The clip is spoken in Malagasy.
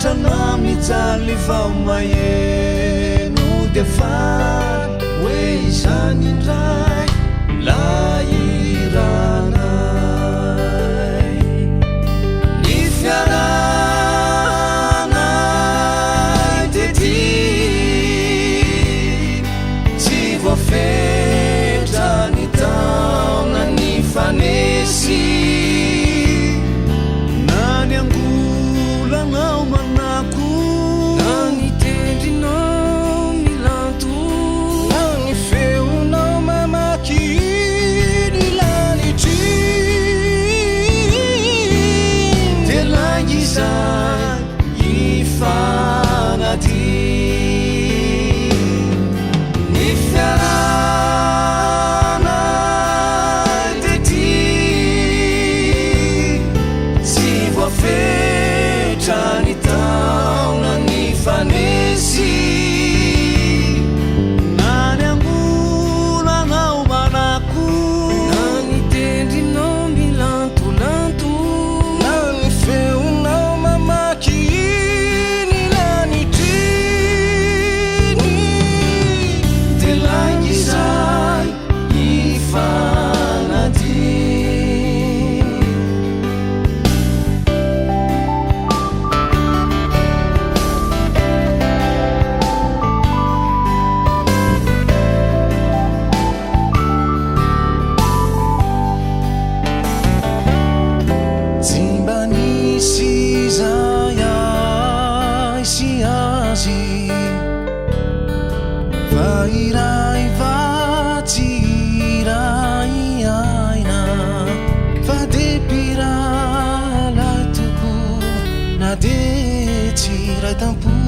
Trana mijaly vao maheno dia faly hoe izany indray la iranay ny fiaranay tety tsy voafetra ny taona ny fanesy na ny angolanao manako na ny tendrinao milanto na ny feonao mamaky ny lanitry dia langizay ifanady ny fiaranay tety tsy voafetra ny taona ny fanesy na ny angolanao manako na ny tendrinao milantolanto na ny feonao mamaky ny lanitriny dia langizay ifanady tsy mba nisy zay aisy azy fa iray vatsy iray aina fa de mpiralay toko na de tsy ray tampo